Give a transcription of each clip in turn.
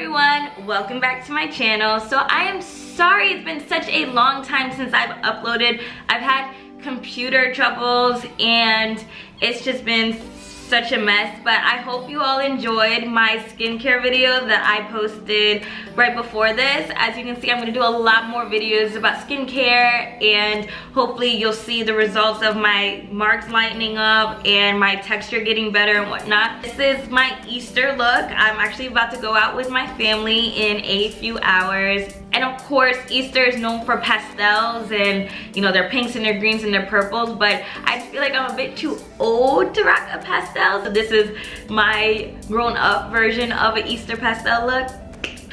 everyone, welcome back to my channel. So I am sorry it's been such a long time since I've uploaded. I've had computer troubles and it's just been such a mess, but I hope you all enjoyed my skincare video that I posted right before this. As you can see, I'm going to do a lot more videos about skincare, and hopefully you'll see the results of my marks lightening up and my texture getting better and whatnot. This is my Easter look. I'm actually about to go out with my family in a few hours. And of course, Easter is known for pastels and, you know, their pinks and their greens and their purples, but I feel like I'm a bit too old to rock a pastel. So this is my grown-up version of an Easter pastel look.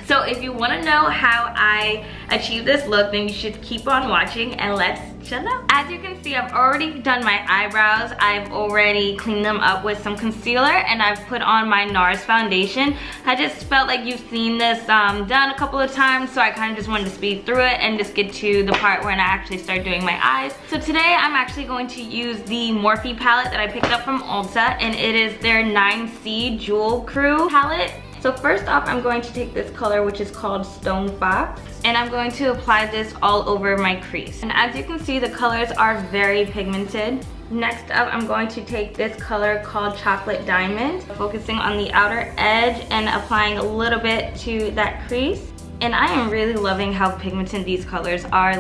So if you want to know how I achieved this look, then you should keep on watching and let's chill out. As you can see, I've already done my eyebrows. I've already cleaned them up with some concealer, and I've put on my Nars foundation. I just felt like you've seen this done a couple of times, so I kind of just wanted to speed through it and just get to the part when I actually start doing my eyes. So today I'm actually going to use the Morphe palette that I picked up from Ulta, and it is their 9C Jewel Crew palette. So first off, I'm going to take this color, which is called Stone Fox, and I'm going to apply this all over my crease. And as you can see, the colors are very pigmented. Next up, I'm going to take this color called Chocolate Diamond, focusing on the outer edge and applying a little bit to that crease. And I am really loving how pigmented these colors are.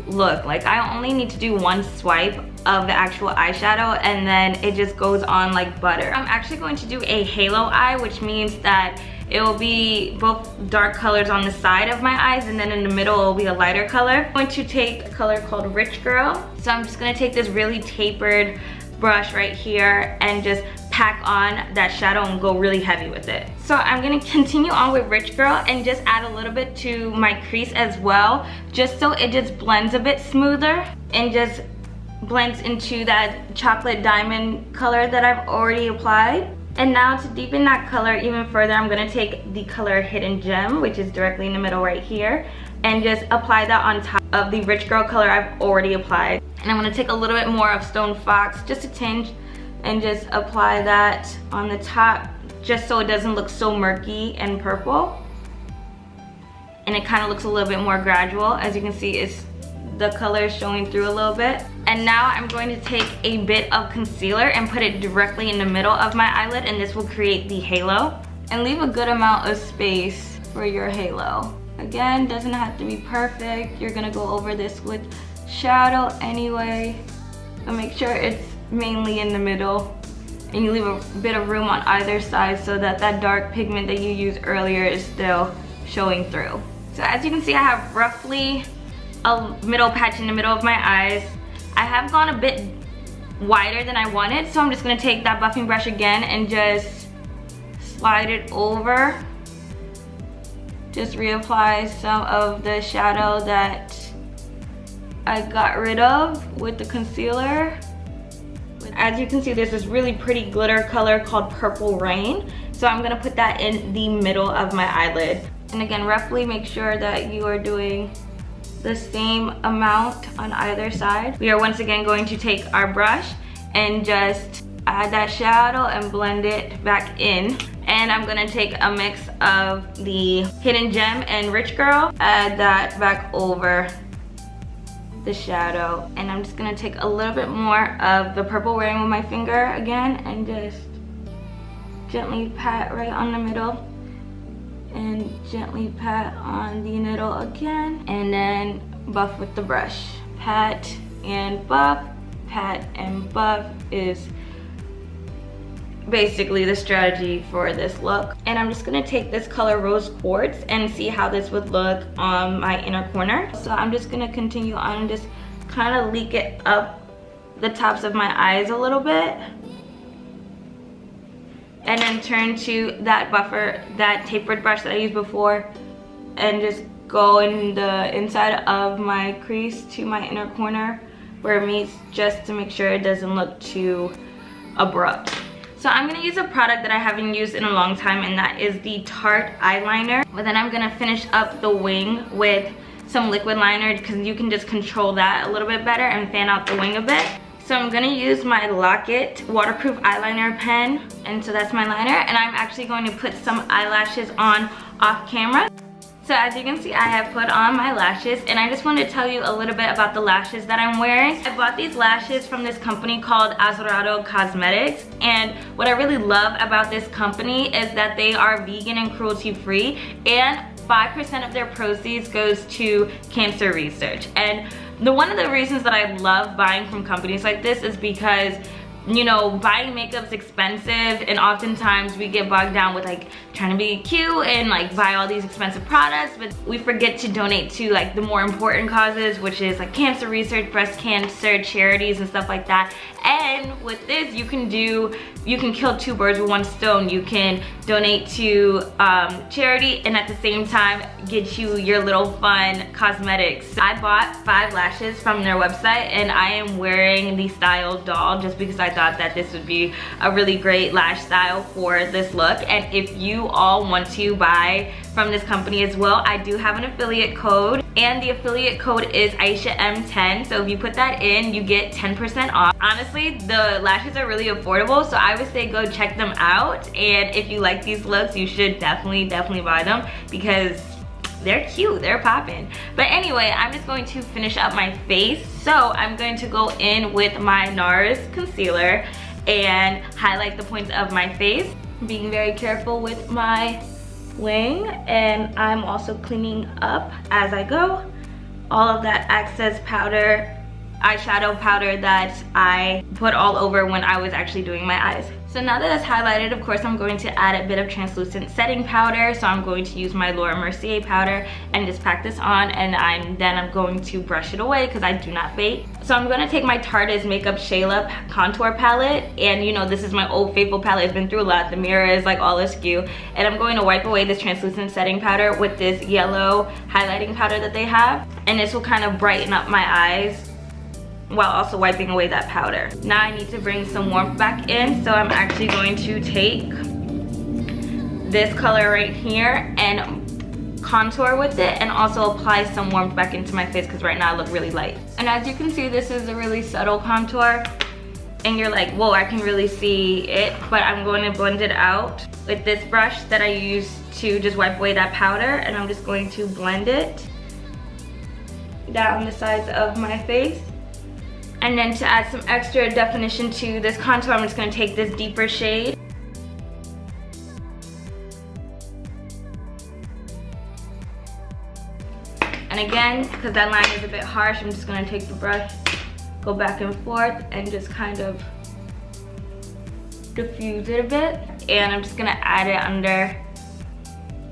Look, I only need to do one swipe of the actual eyeshadow and then it just goes on like butter. I'm actually going to do a halo eye, which means that it will be both dark colors on the side of my eyes, and then in the middle it will be a lighter color. I'm going to take a color called Rich Girl. So I'm just going to take this really tapered brush right here and just pack on that shadow and go really heavy with it. So I'm gonna continue on with Rich Girl and just add a little bit to my crease as well, just so it just blends a bit smoother and just blends into that chocolate diamond color that I've already applied. And now to deepen that color even further, I'm gonna take the color Hidden Gem, which is directly in the middle right here, and just apply that on top of the Rich Girl color I've already applied. And I'm gonna take a little bit more of Stone Fox, just a tinge, and just apply that on the top, just so it doesn't look so murky and purple. And it kind of looks a little bit more gradual. As you can see, the color is showing through a little bit. And now I'm going to take a bit of concealer and put it directly in the middle of my eyelid, and this will create the halo. And leave a good amount of space for your halo. Again, doesn't have to be perfect. You're gonna go over this with shadow anyway. So make sure it's mainly in the middle, and you leave a bit of room on either side so that that dark pigment that you used earlier is still showing through. So as you can see, I have roughly a middle patch in the middle of my eyes. I have gone a bit wider than I wanted, so I'm just gonna take that buffing brush again and just slide it over. Just reapply some of the shadow that I got rid of with the concealer. As you can see, there's this really pretty glitter color called Purple Rain. So I'm gonna put that in the middle of my eyelid. And again, roughly make sure that you are doing the same amount on either side. We are once again going to take our brush and just add that shadow and blend it back in. And I'm gonna take a mix of the Hidden Gem and Rich Girl, add that back over the shadow, and I'm just gonna take a little bit more of the Purple Rain with my finger again and just gently pat right on the middle and gently pat on the middle again, and then buff with the brush. Pat and buff, pat and buff is basically the strategy for this look. And I'm just gonna take this color Rose Quartz and see how this would look on my inner corner. So I'm just gonna continue on and just kind of leak it up the tops of my eyes a little bit. And then turn to that buffer, that tapered brush that I used before, and just go in the inside of my crease to my inner corner where it meets, just to make sure it doesn't look too abrupt. So I'm gonna use a product that I haven't used in a long time, and that is the Tarte eyeliner. But then I'm gonna finish up the wing with some liquid liner, because you can just control that a little bit better and fan out the wing a bit. So I'm gonna use my Lock-It waterproof eyeliner pen, and so that's my liner, and I'm actually going to put some eyelashes on off camera. So as you can see, I have put on my lashes, and I just wanted to tell you a little bit about the lashes that I'm wearing. I bought these lashes from this company called Azerado Cosmetics, and what I really love about this company is that they are vegan and cruelty free, and 5% of their proceeds goes to cancer research. And one of the reasons that I love buying from companies like this is because, you know, buying makeup's expensive, and oftentimes we get bogged down with like trying to be cute and like buy all these expensive products, but we forget to donate to like the more important causes, which is like cancer research, breast cancer, charities and stuff like that. And with this, you can kill two birds with one stone. You can donate to charity and at the same time get you your little fun cosmetics. I bought 5 lashes from their website, and I am wearing the style doll just because I thought that this would be a really great lash style for this look. And if you all want to buy from this company as well, I do have an affiliate code, and the affiliate code is AishaM10. So if you put that in, you get 10% off. Honestly, the lashes are really affordable, so I would say go check them out. And if you like these looks, you should definitely buy them because they're cute, they're popping. But anyway, I'm just going to finish up my face. So I'm going to go in with my Nars concealer and highlight the points of my face, being very careful with my wing, and I'm also cleaning up as I go all of that excess powder, eyeshadow powder that I put all over when I was actually doing my eyes. So now that it's highlighted, of course, I'm going to add a bit of translucent setting powder. So I'm going to use my Laura Mercier powder and just pack this on, and then I'm going to brush it away because I do not bake. So I'm going to take my Tarte's Makeup Shayla contour palette, and you know, this is my old faithful palette. It's been through a lot. The mirror is like all askew, and I'm going to wipe away this translucent setting powder with this yellow highlighting powder that they have, and this will kind of brighten up my eyes while also wiping away that powder. Now I need to bring some warmth back in, so I'm actually going to take this color right here and contour with it, and also apply some warmth back into my face because right now I look really light. And as you can see, this is a really subtle contour, and you're like, whoa, I can really see it, but I'm going to blend it out with this brush that I used to just wipe away that powder, and I'm just going to blend it down the sides of my face. And then to add some extra definition to this contour, I'm just going to take this deeper shade. And again, because that line is a bit harsh, I'm just going to take the brush, go back and forth, and just kind of diffuse it a bit. And I'm just going to add it under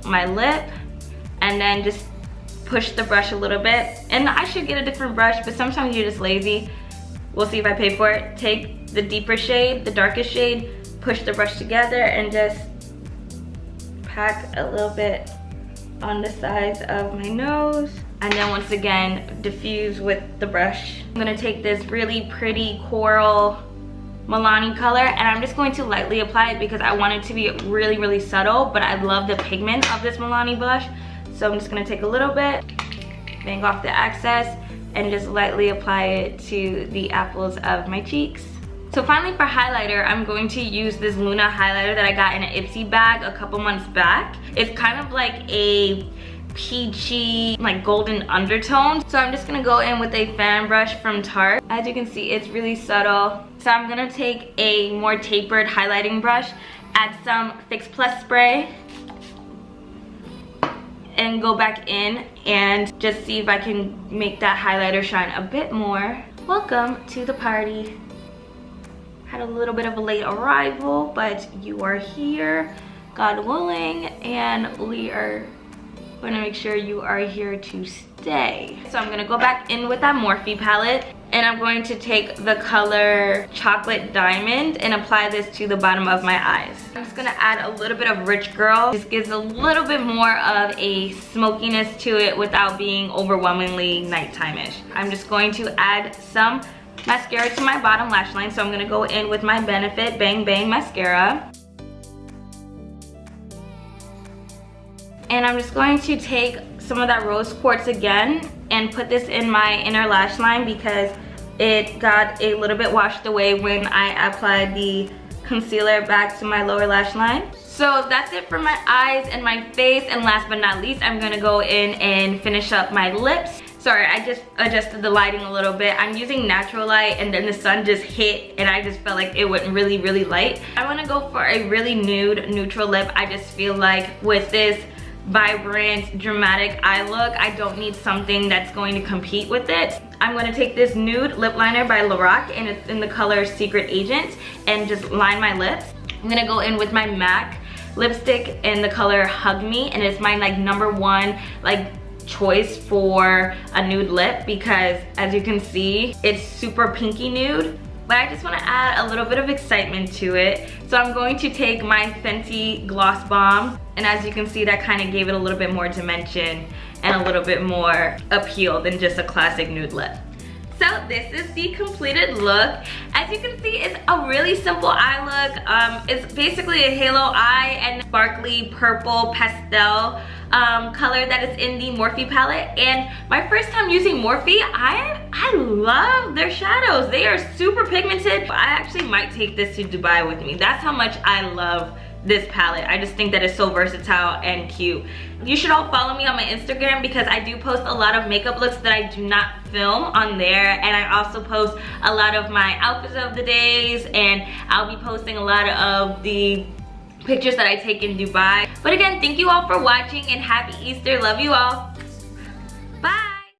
my lip, and then just push the brush a little bit. And I should get a different brush, but sometimes you're just lazy. We'll see if I pay for it. Take the deeper shade, the darkest shade, push the brush together, and just pack a little bit on the sides of my nose. And then once again, diffuse with the brush. I'm gonna take this really pretty coral Milani color, and I'm just going to lightly apply it because I want it to be really subtle, but I love the pigment of this Milani blush. So I'm just gonna take a little bit, bang off the excess, and just lightly apply it to the apples of my cheeks. So finally, for highlighter, I'm going to use this Luna highlighter that I got in an Ipsy bag a couple months back. It's kind of like a peachy, like golden undertone. So I'm just gonna go in with a fan brush from Tarte. As you can see, it's really subtle. So I'm gonna take a more tapered highlighting brush, add some Fix Plus spray, and go back in and just see if I can make that highlighter shine a bit more. Welcome to the party. Had a little bit of a late arrival, but you are here, God willing, and we are gonna make sure you are here to stay. So I'm gonna go back in with that Morphe palette, and I'm going to take the color Chocolate Diamond and apply this to the bottom of my eyes. I'm just gonna add a little bit of Rich Girl. This gives a little bit more of a smokiness to it without being overwhelmingly nighttime-ish. I'm just going to add some mascara to my bottom lash line, so I'm gonna go in with my Benefit Bang Bang mascara. And I'm just going to take some of that rose quartz again and put this in my inner lash line because it got a little bit washed away when I applied the concealer back to my lower lash line. So that's it for my eyes and my face, and last but not least, I'm gonna go in and finish up my lips. Sorry, I just adjusted the lighting a little bit. I'm using natural light and then the sun just hit and I just felt like it went really, really light. I wanna go for a really nude, neutral lip. I just feel like with this vibrant, dramatic eye look, I don't need something that's going to compete with it. I'm gonna take this nude lip liner by Lorac and it's in the color Secret Agent and just line my lips. I'm gonna go in with my MAC lipstick in the color Hug Me, and it's my like #1 like choice for a nude lip because as you can see it's super pinky nude, but I just want to add a little bit of excitement to it. So I'm going to take my Fenty Gloss Bomb, and as you can see that kind of gave it a little bit more dimension and a little bit more appeal than just a classic nude lip. So this is the completed look. As you can see, it's a really simple eye look. It's basically a halo eye and sparkly purple pastel color that is in the Morphe palette. And my first time using Morphe, I love their shadows. They are super pigmented. I actually might take this to Dubai with me. That's how much I love this palette. I just think that it's so versatile and cute. You should all follow me on my Instagram because I do post a lot of makeup looks that I do not film on there, and I also post a lot of my outfits of the days, and I'll be posting a lot of the pictures that I take in Dubai. But again, thank you all for watching and happy Easter. Love you all.